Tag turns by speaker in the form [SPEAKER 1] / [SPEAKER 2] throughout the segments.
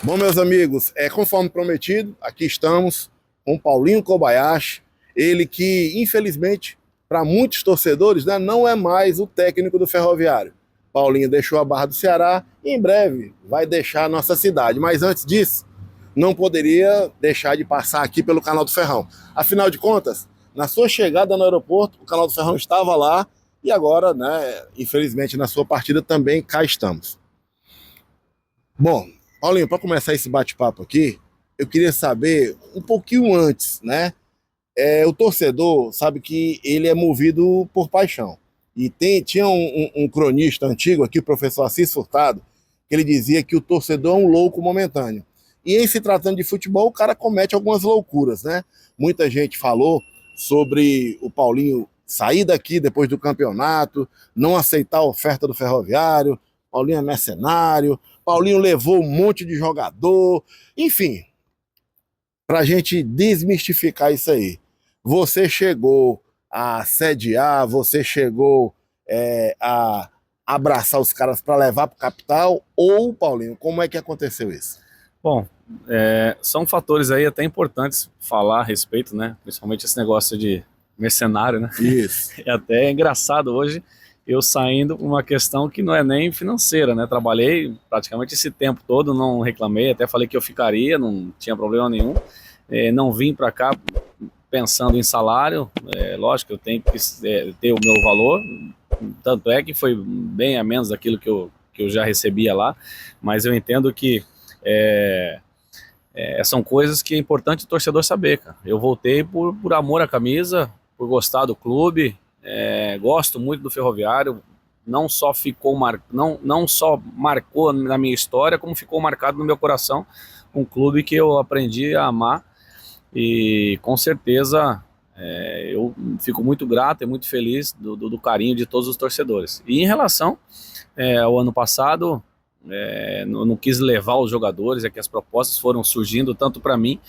[SPEAKER 1] Bom, meus amigos, conforme prometido, aqui estamos com Paulinho Kobayashi, ele que, infelizmente, para muitos torcedores, né, não é mais o técnico do Ferroviário. Paulinho deixou a Barra do Ceará e em breve vai deixar a nossa cidade. Mas antes disso, não poderia deixar de passar aqui pelo Canal do Ferrão. Afinal de contas, na sua chegada no aeroporto, o Canal do Ferrão estava lá e agora, né, infelizmente, na sua partida também cá estamos. Bom, Paulinho, para começar esse bate-papo aqui, eu queria saber um pouquinho antes, né? O torcedor sabe que ele é movido por paixão. E tinha um cronista antigo aqui, o professor Assis Furtado, que ele dizia que o torcedor é um louco momentâneo. E em se tratando de futebol, o cara comete algumas loucuras, né? Muita gente falou sobre o Paulinho sair daqui depois do campeonato, não aceitar a oferta do Ferroviário, Paulinho é mercenário, Paulinho levou um monte de jogador, enfim, para a gente desmistificar isso aí. Você chegou a sediar, você chegou a abraçar os caras para levar para o capital, ou, Paulinho, como é que aconteceu isso?
[SPEAKER 2] Bom, são fatores aí até importantes falar a respeito, né? Principalmente esse negócio de mercenário, né?
[SPEAKER 1] Isso.
[SPEAKER 2] É até engraçado hoje eu saindo por uma questão que não é nem financeira, né? Trabalhei praticamente esse tempo todo, não reclamei, até falei que eu ficaria, não tinha problema nenhum. Não vim para cá pensando em salário, lógico, eu tenho que ter o meu valor, tanto é que foi bem a menos daquilo que eu já recebia lá, mas eu entendo que são coisas que é importante o torcedor saber, cara. Eu voltei por amor à camisa, por gostar do clube, gosto muito do Ferroviário, não só marcou na minha história, como ficou marcado no meu coração, um clube que eu aprendi a amar e com certeza eu fico muito grato e muito feliz do carinho de todos os torcedores. E em relação ao ano passado, não quis levar os jogadores, que as propostas foram surgindo tanto para mim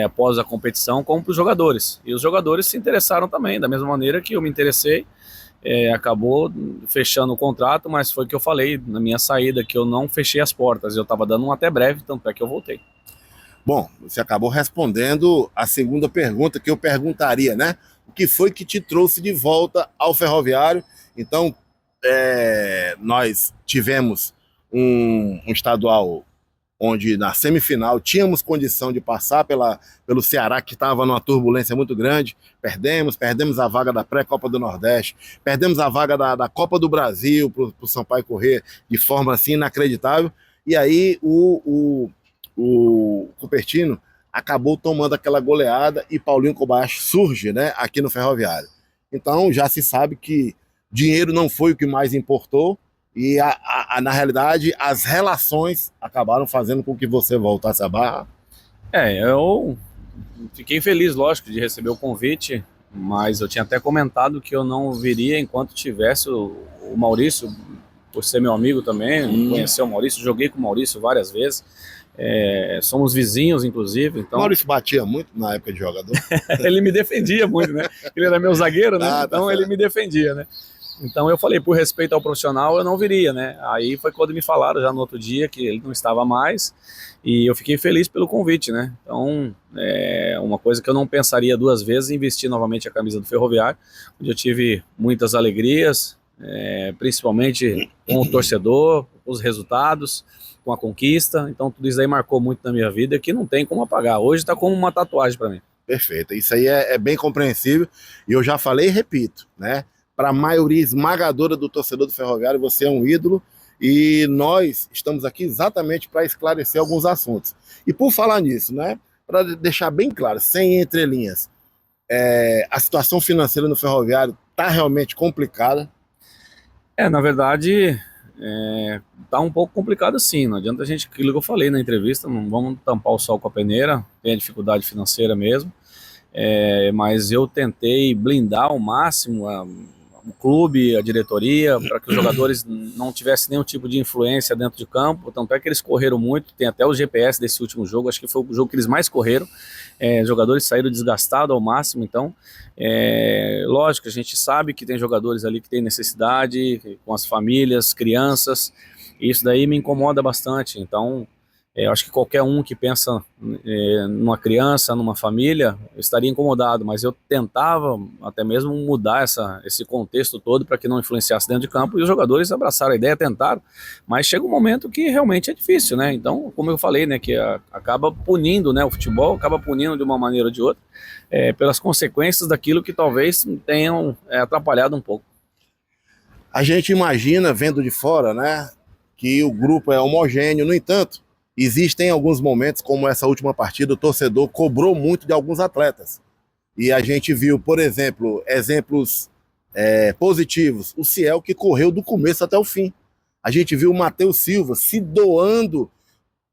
[SPEAKER 2] após a competição como para os jogadores. E os jogadores se interessaram também, da mesma maneira que eu me interessei. Acabou fechando o contrato, mas foi o que eu falei na minha saída, que eu não fechei as portas, eu estava dando um até breve, tanto é que eu voltei.
[SPEAKER 1] Bom, você acabou respondendo a segunda pergunta que eu perguntaria, né? O que foi que te trouxe de volta ao Ferroviário? Então, nós tivemos um estadual onde na semifinal tínhamos condição de passar pelo Ceará, que estava numa turbulência muito grande. Perdemos a vaga da pré-Copa do Nordeste, perdemos a vaga da Copa do Brasil para o Sampaio correr de forma assim inacreditável. E aí o Cupertino acabou tomando aquela goleada e Paulinho Kobayashi surge, né, aqui no Ferroviário. Então já se sabe que dinheiro não foi o que mais importou e na realidade as relações acabaram fazendo com que você voltasse à Barra.
[SPEAKER 2] Eu fiquei feliz, lógico, de receber o convite, mas eu tinha até comentado que eu não viria enquanto tivesse o Maurício, por ser meu amigo também, conhecer o Maurício, joguei com o Maurício várias vezes, somos vizinhos, inclusive. Então
[SPEAKER 1] Maurício batia muito na época de jogador.
[SPEAKER 2] ele me defendia muito, né? Ele era meu zagueiro, né? Então ele me defendia, né? Então eu falei, por respeito ao profissional, eu não viria, né? Aí foi quando me falaram já no outro dia que ele não estava mais e eu fiquei feliz pelo convite, né? Então uma coisa que eu não pensaria duas vezes, investir novamente a camisa do Ferroviário, onde eu tive muitas alegrias, principalmente com o torcedor, com os resultados, com a conquista. Então tudo isso aí marcou muito na minha vida, que não tem como apagar. Hoje está como uma tatuagem para mim.
[SPEAKER 1] Perfeito, isso aí é bem compreensível e eu já falei e repito, né? Para a maioria esmagadora do torcedor do Ferroviário, você é um ídolo e nós estamos aqui exatamente para esclarecer alguns assuntos. E por falar nisso, né, para deixar bem claro, sem entrelinhas, a situação financeira no Ferroviário está realmente complicada.
[SPEAKER 2] Na verdade, tá um pouco complicado sim, não adianta aquilo que eu falei na entrevista, não vamos tampar o sol com a peneira, tem a dificuldade financeira mesmo, mas eu tentei blindar ao máximo o clube, a diretoria, para que os jogadores não tivessem nenhum tipo de influência dentro de campo, tanto é que eles correram muito, tem até o GPS desse último jogo, acho que foi o jogo que eles mais correram, os jogadores saíram desgastados ao máximo, então, lógico, a gente sabe que tem jogadores ali que têm necessidade, com as famílias, crianças, e isso daí me incomoda bastante, então, Eu acho que qualquer um que pensa numa criança, numa família, estaria incomodado, mas eu tentava até mesmo mudar esse contexto todo para que não influenciasse dentro de campo, e os jogadores abraçaram a ideia, tentaram, mas chega um momento que realmente é difícil, né? Então, como eu falei, né, que acaba punindo, né, o futebol acaba punindo de uma maneira ou de outra, pelas consequências daquilo que talvez tenham atrapalhado um pouco.
[SPEAKER 1] A gente imagina, vendo de fora, né, que o grupo é homogêneo, no entanto, existem alguns momentos, como essa última partida, o torcedor cobrou muito de alguns atletas. E a gente viu, por exemplo, exemplos positivos. O Ciel, que correu do começo até o fim. A gente viu o Matheus Silva se doando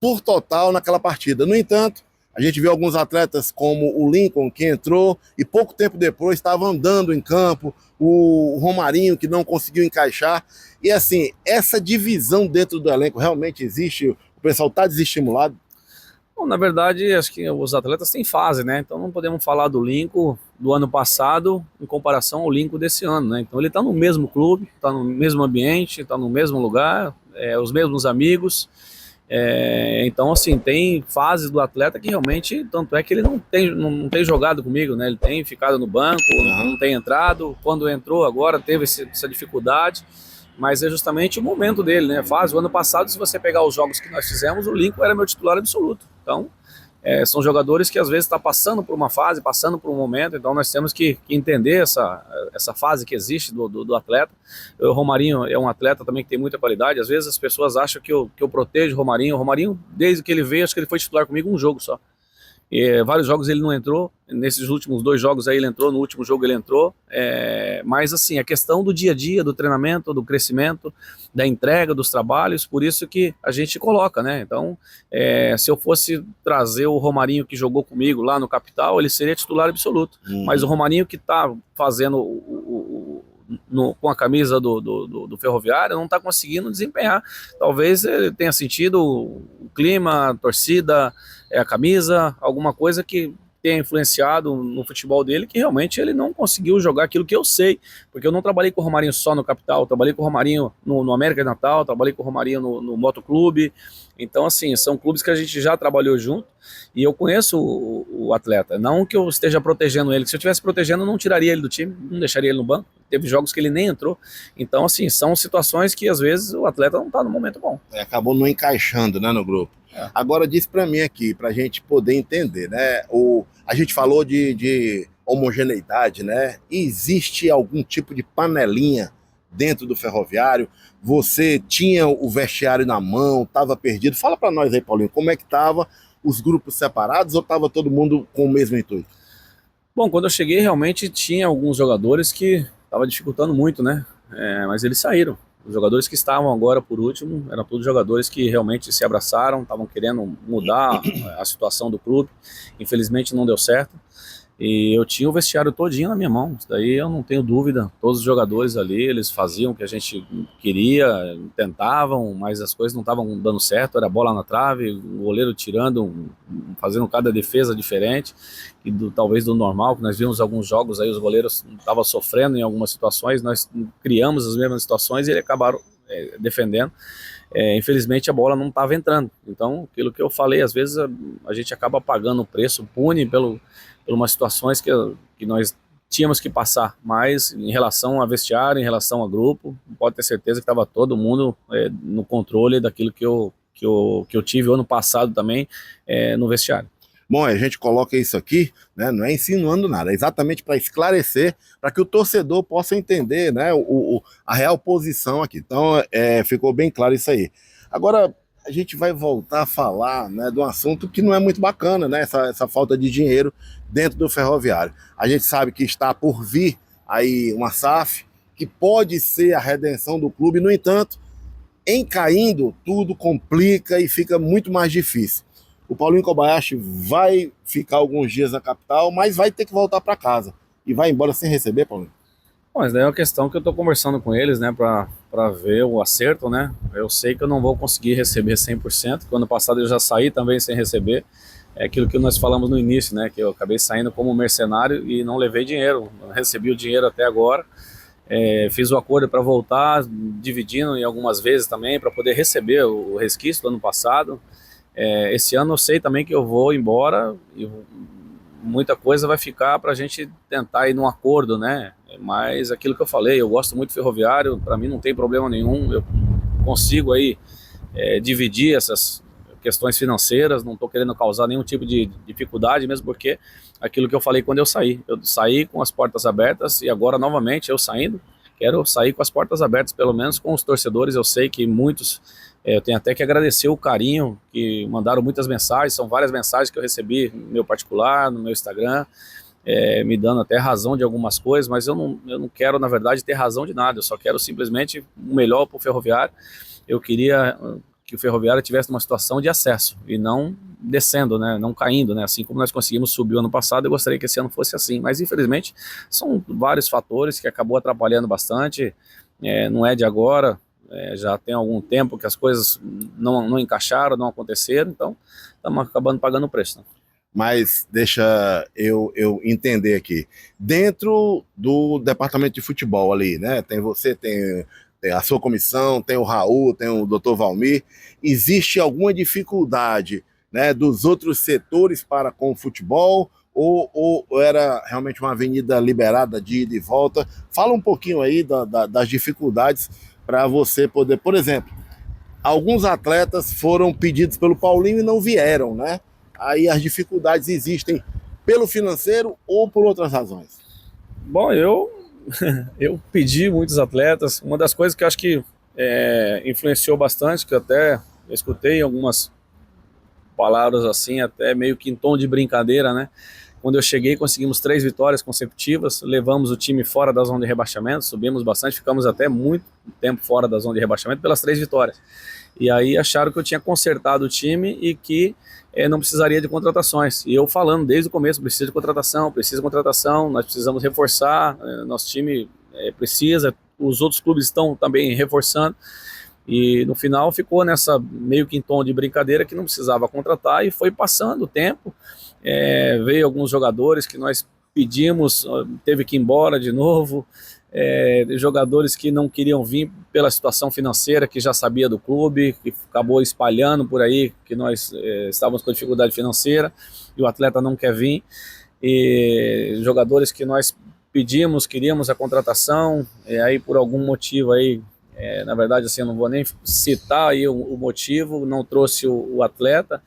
[SPEAKER 1] por total naquela partida. No entanto, a gente viu alguns atletas como o Lincoln, que entrou e pouco tempo depois estava andando em campo, o Romarinho, que não conseguiu encaixar. E assim, essa divisão dentro do elenco realmente existe? O pessoal está desestimulado?
[SPEAKER 2] Bom, na verdade, acho que os atletas têm fase, né? Então não podemos falar do Lincoln do ano passado em comparação ao Lincoln desse ano, né? Então ele está no mesmo clube, está no mesmo ambiente, está no mesmo lugar, os mesmos amigos. Então, assim, tem fases do atleta que realmente, tanto é que ele não tem jogado comigo, né? Ele tem ficado no banco, não tem entrado. Quando entrou agora, teve essa dificuldade, mas é justamente o momento dele, né? O ano passado, se você pegar os jogos que nós fizemos, o Lincoln era meu titular absoluto. Então, são jogadores que às vezes estão passando por uma fase, passando por um momento, então nós temos que entender essa fase que existe do atleta. O Romarinho é um atleta também que tem muita qualidade. Às vezes as pessoas acham que eu protejo o Romarinho. O Romarinho, desde que ele veio, acho que ele foi titular comigo um jogo só. Vários jogos ele não entrou, nesses últimos 2 jogos aí ele entrou, no último jogo ele entrou, mas assim, a questão do dia a dia, do treinamento, do crescimento, da entrega dos trabalhos, por isso que a gente coloca, né? Então, se eu fosse trazer o Romarinho que jogou comigo lá no Capital, ele seria titular absoluto, mas o Romarinho que está fazendo com a camisa do Ferroviário não está conseguindo desempenhar. Talvez ele tenha sentido o clima, a torcida, a camisa, alguma coisa que tenha influenciado no futebol dele, que realmente ele não conseguiu jogar aquilo que eu sei, porque eu não trabalhei com o Romarinho só no Capital, eu trabalhei com o Romarinho no América de Natal, trabalhei com o Romarinho no Motoclube. Então, assim, são clubes que a gente já trabalhou junto e eu conheço o atleta. Não que eu esteja protegendo ele, que se eu estivesse protegendo, eu não tiraria ele do time, não deixaria ele no banco. Teve jogos que ele nem entrou. Então, assim, são situações que às vezes o atleta não está no momento bom.
[SPEAKER 1] Acabou não encaixando, né, no grupo. Agora, diz para mim aqui, para a gente poder entender, né? A gente falou de homogeneidade, né? Existe algum tipo de panelinha dentro do Ferroviário? Você tinha o vestiário na mão, estava perdido? Fala para nós aí, Paulinho, como é que estava os grupos separados ou estava todo mundo com o mesmo intuito?
[SPEAKER 2] Bom, quando eu cheguei, realmente tinha alguns jogadores que estavam dificultando muito, né? Mas eles saíram. Os jogadores que estavam agora por último eram todos jogadores que realmente se abraçaram, estavam querendo mudar a situação do clube. Infelizmente não deu certo. E eu tinha o vestiário todinho na minha mão. Isso daí eu não tenho dúvida. Todos os jogadores ali, eles faziam o que a gente queria, tentavam, mas as coisas não estavam dando certo. Era bola na trave, o goleiro tirando, fazendo cada defesa diferente, e talvez do normal, que nós vimos alguns jogos aí, os goleiros estavam sofrendo em algumas situações, nós criamos as mesmas situações e eles acabaram defendendo. Infelizmente a bola não estava entrando. Então, aquilo que eu falei, às vezes a gente acaba pagando o preço, pune por umas situações que nós tínhamos que passar, mas em relação a vestiário, em relação a grupo, pode ter certeza que estava todo mundo no controle daquilo que eu tive ano passado também no vestiário.
[SPEAKER 1] Bom, a gente coloca isso aqui, né, não é insinuando nada, é exatamente para esclarecer, para que o torcedor possa entender, né, a real posição aqui. Então, ficou bem claro isso aí. Agora, a gente vai voltar a falar, né, de um assunto que não é muito bacana, né, essa falta de dinheiro dentro do Ferroviário. A gente sabe que está por vir aí uma SAF, que pode ser a redenção do clube, no entanto, em caindo, tudo complica e fica muito mais difícil. O Paulinho Kobayashi vai ficar alguns dias na capital, mas vai ter que voltar para casa. E vai embora sem receber, Paulinho?
[SPEAKER 2] Bom, mas daí é uma questão que eu estou conversando com eles, né, para ver o acerto, né. Eu sei que eu não vou conseguir receber 100%, porque ano passado eu já saí também sem receber. É aquilo que nós falamos no início, né, que eu acabei saindo como mercenário e não levei dinheiro, não recebi o dinheiro até agora. Fiz o acordo para voltar, dividindo em algumas vezes também, para poder receber o resquício do ano passado. Esse ano eu sei também que eu vou embora e muita coisa vai ficar para a gente tentar ir num acordo, né? Mas aquilo que eu falei, eu gosto muito do Ferroviário, para mim não tem problema nenhum, eu consigo aí dividir essas questões financeiras, não estou querendo causar nenhum tipo de dificuldade, mesmo porque aquilo que eu falei quando eu saí com as portas abertas e agora novamente eu saindo, quero sair com as portas abertas, pelo menos com os torcedores. Eu sei que muitos, eu tenho até que agradecer o carinho, que mandaram muitas mensagens, são várias mensagens que eu recebi no meu particular, no meu Instagram, me dando até razão de algumas coisas, mas eu não quero, na verdade, ter razão de nada, eu só quero simplesmente o melhor para o Ferroviário. Eu queria que o Ferroviário tivesse uma situação de acesso e não descendo, né, não caindo, né, assim como nós conseguimos subir o ano passado. Eu gostaria que esse ano fosse assim, mas infelizmente são vários fatores que acabou atrapalhando bastante, não é de agora, já tem algum tempo que as coisas não encaixaram, não aconteceram, então estamos acabando pagando o preço, né?
[SPEAKER 1] Mas deixa eu entender aqui. Dentro do departamento de futebol ali, né? Tem você, tem a sua comissão, tem o Raul, tem o Dr. Valmir. Existe alguma dificuldade, né, dos outros setores para com o futebol? Ou era realmente uma avenida liberada de ida e volta? Fala um pouquinho aí das dificuldades para você poder, por exemplo, alguns atletas foram pedidos pelo Paulinho e não vieram, né? Aí as dificuldades existem pelo financeiro ou por outras razões?
[SPEAKER 2] Bom, eu pedi muitos atletas. Uma das coisas que eu acho que influenciou bastante, que eu até escutei algumas palavras assim, até meio que em tom de brincadeira, né? Quando eu cheguei, conseguimos 3 vitórias consecutivas, levamos o time fora da zona de rebaixamento, subimos bastante, ficamos até muito tempo fora da zona de rebaixamento pelas 3 vitórias. E aí acharam que eu tinha consertado o time e que não precisaria de contratações. E eu falando desde o começo, precisa de contratação, nós precisamos reforçar, nosso time precisa, os outros clubes estão também reforçando. E no final ficou nessa meio que em tom de brincadeira que não precisava contratar, e foi passando o tempo, veio alguns jogadores que nós pedimos, teve que ir embora de novo, jogadores que não queriam vir pela situação financeira, que já sabia do clube, que acabou espalhando por aí que nós estávamos com dificuldade financeira e o atleta não quer vir, e jogadores que nós pedimos, queríamos a contratação, aí por algum motivo aí, na verdade assim, eu não vou nem citar aí o motivo, não trouxe o atleta,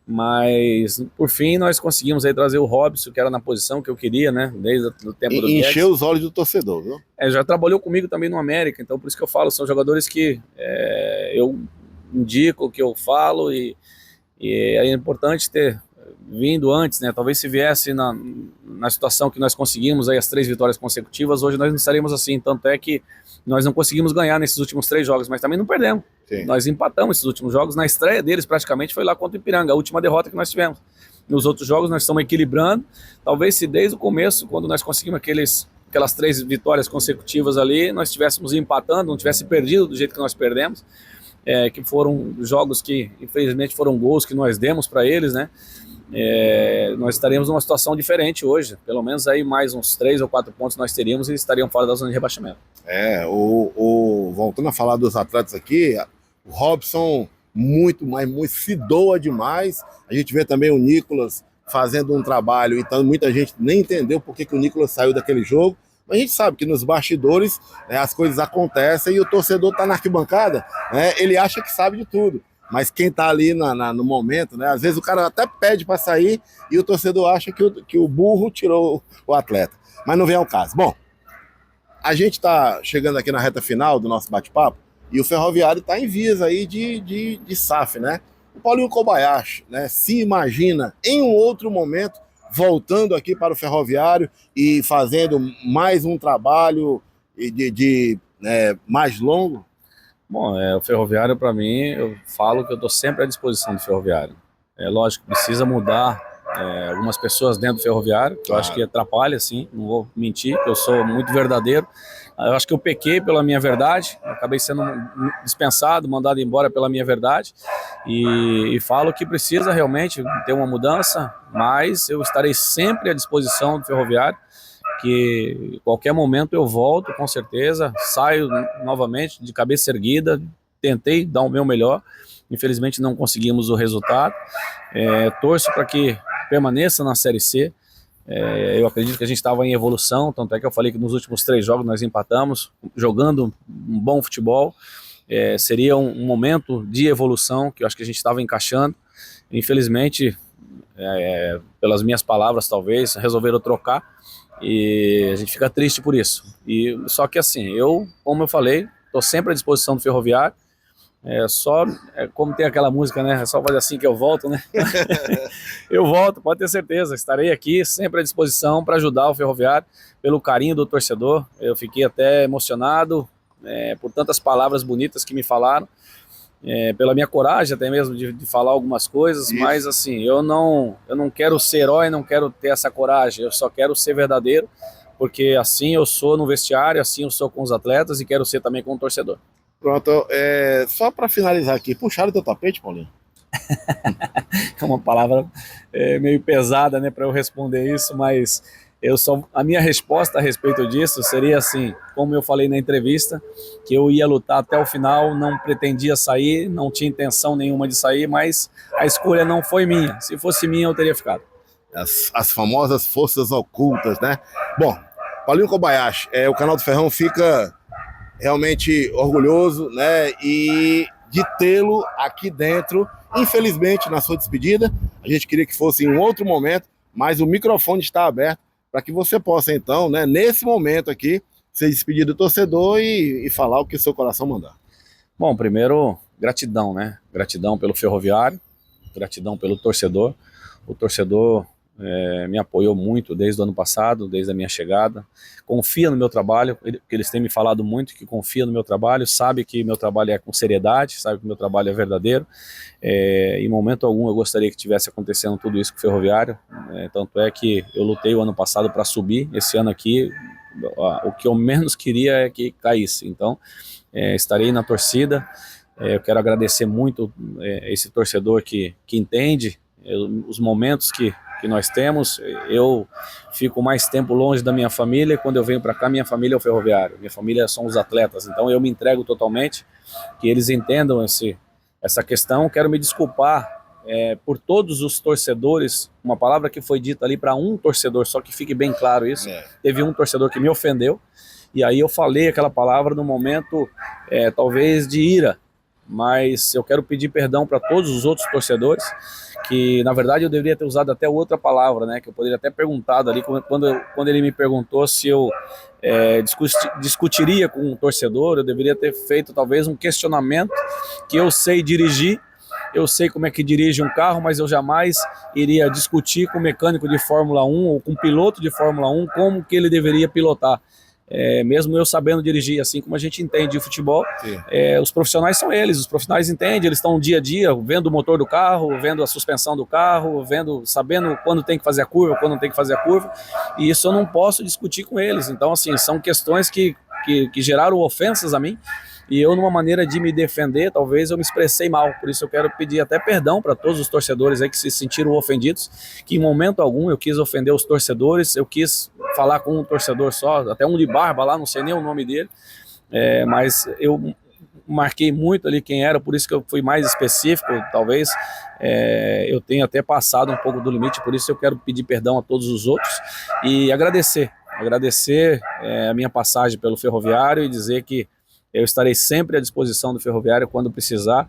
[SPEAKER 2] mas por fim nós conseguimos aí trazer o Robson, que era na posição que eu queria, né, desde o tempo do Guedes.
[SPEAKER 1] Encheu os olhos do torcedor, viu?
[SPEAKER 2] Já trabalhou comigo também no América, então por isso que eu falo, são jogadores que eu indico, que eu falo, e é importante ter vindo antes, né? Talvez se viesse na situação que nós conseguimos aí as 3 vitórias consecutivas, hoje nós não estaríamos assim, tanto é que nós não conseguimos ganhar nesses últimos 3 jogos, mas também não perdemos. Sim. Nós empatamos esses últimos jogos, na estreia deles praticamente foi lá contra o Ipiranga, a última derrota que nós tivemos. Nos outros jogos nós estamos equilibrando, talvez se desde o começo, quando nós conseguimos aquelas 3 vitórias consecutivas ali, nós estivéssemos empatando, não tivesse perdido do jeito que nós perdemos, que foram jogos que infelizmente foram gols que nós demos para eles, né? Nós estaríamos numa situação diferente hoje, pelo menos aí mais uns 3 ou 4 pontos nós teríamos e estariam fora da zona de rebaixamento.
[SPEAKER 1] Voltando a falar dos atletas aqui, o Robson muito se doa demais. A gente vê também o Nicolas fazendo um trabalho, então muita gente nem entendeu por que o Nicolas saiu daquele jogo, mas a gente sabe que nos bastidores, né, as coisas acontecem e o torcedor está na arquibancada, né, ele acha que sabe de tudo. Mas quem está ali no momento, né? Às vezes o cara até pede para sair e o torcedor acha que o burro tirou o atleta. Mas não vem ao caso. Bom, a gente está chegando aqui na reta final do nosso bate-papo e o Ferroviário está em vias aí de SAF, né? O Paulinho Kobayashi, né, se imagina em um outro momento voltando aqui para o Ferroviário e fazendo mais um trabalho mais longo?
[SPEAKER 2] Bom, o Ferroviário, para mim, eu falo que eu estou sempre à disposição do Ferroviário. Lógico, precisa mudar algumas pessoas dentro do Ferroviário, que eu acho que atrapalha, sim, não vou mentir, que eu sou muito verdadeiro. Eu acho que eu pequei pela minha verdade, acabei sendo dispensado, mandado embora pela minha verdade, e falo que precisa realmente ter uma mudança, mas eu estarei sempre à disposição do Ferroviário, que qualquer momento eu volto, com certeza, saio novamente de cabeça erguida, tentei dar o meu melhor, Infelizmente não conseguimos o resultado. Torço para que permaneça na Série C. Eu acredito que a gente estava em evolução, tanto é que eu falei que nos últimos 3 jogos nós empatamos, jogando um bom futebol. Seria um momento de evolução que eu acho que a gente estava encaixando. Infelizmente, pelas minhas palavras talvez, resolveram trocar e a gente fica triste por isso. Só que assim, como eu falei, estou sempre à disposição do Ferroviário. Como tem aquela música, né? É só fazer assim que eu volto, né? Eu volto, pode ter certeza. Estarei aqui sempre à disposição para ajudar o Ferroviário, pelo carinho do torcedor. Eu fiquei até emocionado por tantas palavras bonitas que me falaram, pela minha coragem até mesmo de falar algumas coisas. Isso. Mas assim, eu não quero ser herói, não quero ter essa coragem. Eu só quero ser verdadeiro, porque assim eu sou no vestiário, assim eu sou com os atletas e quero ser também com o torcedor.
[SPEAKER 1] Pronto, só para finalizar aqui, puxaram o teu tapete, Paulinho?
[SPEAKER 2] É uma palavra meio pesada, né, para eu responder isso, mas a minha resposta a respeito disso seria assim, como eu falei na entrevista, que eu ia lutar até o final, não pretendia sair, não tinha intenção nenhuma de sair, mas a escolha não foi minha. Se fosse minha, eu teria ficado.
[SPEAKER 1] As famosas forças ocultas, né? Bom, Paulinho Kobayashi, o canal do Ferrão fica realmente orgulhoso, né, e de tê-lo aqui dentro. Infelizmente, na sua despedida, a gente queria que fosse em um outro momento, mas o microfone está aberto para que você possa, então, né, nesse momento aqui, se despedir do torcedor e falar o que o seu coração mandar.
[SPEAKER 2] Bom, primeiro, gratidão, né? Gratidão pelo Ferroviário, gratidão pelo torcedor. O torcedor me apoiou muito desde o ano passado, desde a minha chegada, confia no meu trabalho, que eles têm me falado muito, que confia no meu trabalho, sabe que meu trabalho é com seriedade, sabe que meu trabalho é verdadeiro. Em momento algum eu gostaria que tivesse acontecendo tudo isso com o Ferroviário, tanto é que eu lutei o ano passado para subir. Esse ano aqui o que eu menos queria é que caísse, então estarei na torcida. Eu quero agradecer muito esse torcedor que entende os momentos que nós temos. Eu fico mais tempo longe da minha família, e quando eu venho para cá, minha família é o Ferroviário, minha família são os atletas, então eu me entrego totalmente, que eles entendam essa questão. Quero me desculpar por todos os torcedores, uma palavra que foi dita ali para um torcedor, só que fique bem claro isso, teve um torcedor que me ofendeu, e aí eu falei aquela palavra no momento talvez de ira, mas eu quero pedir perdão para todos os outros torcedores, que na verdade eu deveria ter usado até outra palavra, né, que eu poderia até perguntado ali, quando ele me perguntou se eu discutiria com um torcedor, eu deveria ter feito talvez um questionamento, que eu sei dirigir, eu sei como é que dirige um carro, mas eu jamais iria discutir com um mecânico de Fórmula 1 ou com um piloto de Fórmula 1 como que ele deveria pilotar. Mesmo eu sabendo dirigir, assim como a gente entende o futebol, os profissionais são eles, os profissionais entendem, eles estão dia a dia vendo o motor do carro, vendo a suspensão do carro, sabendo quando tem que fazer a curva, quando não tem que fazer a curva, e isso eu não posso discutir com eles. Então assim, são questões que geraram ofensas a mim, e eu, numa maneira de me defender, talvez eu me expressei mal. Por isso eu quero pedir até perdão para todos os torcedores aí que se sentiram ofendidos, que em momento algum eu quis ofender os torcedores, eu quis falar com um torcedor só, até um de barba lá, não sei nem o nome dele, mas eu marquei muito ali quem era, por isso que eu fui mais específico, talvez eu tenha até passado um pouco do limite, por isso eu quero pedir perdão a todos os outros e agradecer a minha passagem pelo Ferroviário e dizer que eu estarei sempre à disposição do Ferroviário quando precisar.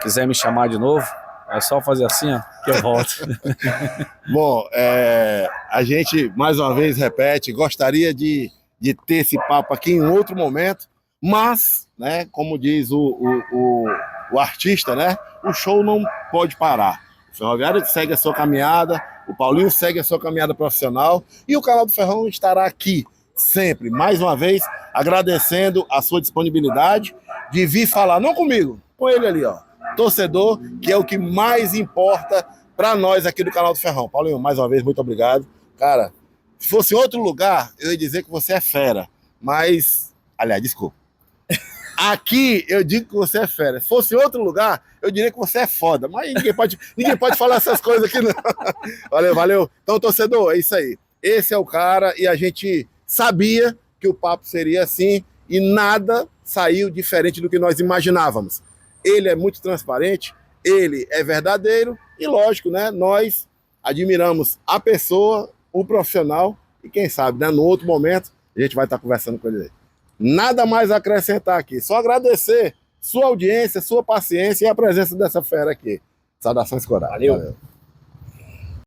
[SPEAKER 2] Quiser me chamar de novo, é só fazer assim, ó, que eu volto.
[SPEAKER 1] Bom, a gente mais uma vez repete, gostaria de ter esse papo aqui em outro momento, mas, né, como diz o artista, né, o show não pode parar. O Ferroviário segue a sua caminhada, o Paulinho segue a sua caminhada profissional e o canal do Ferrão estará aqui sempre, mais uma vez, agradecendo a sua disponibilidade de vir falar, não comigo, com ele ali, ó, torcedor, que é o que mais importa para nós aqui do canal do Ferrão. Paulinho, mais uma vez, muito obrigado. Cara, se fosse em outro lugar, eu ia dizer que você é fera, mas, aliás, desculpa. Aqui eu digo que você é fera. Se fosse em outro lugar, eu diria que você é foda, mas ninguém pode falar essas coisas aqui não. Valeu. Então, torcedor, é isso aí. Esse é o cara e a gente sabia que o papo seria assim e nada saiu diferente do que nós imaginávamos. ele é muito transparente, ele é verdadeiro e, lógico, né, nós admiramos a pessoa, o profissional e quem sabe, né, no outro momento a gente vai estar conversando com ele. Nada mais a acrescentar aqui, só agradecer sua audiência, sua paciência e a presença dessa fera aqui. Saudações corais.
[SPEAKER 2] Valeu.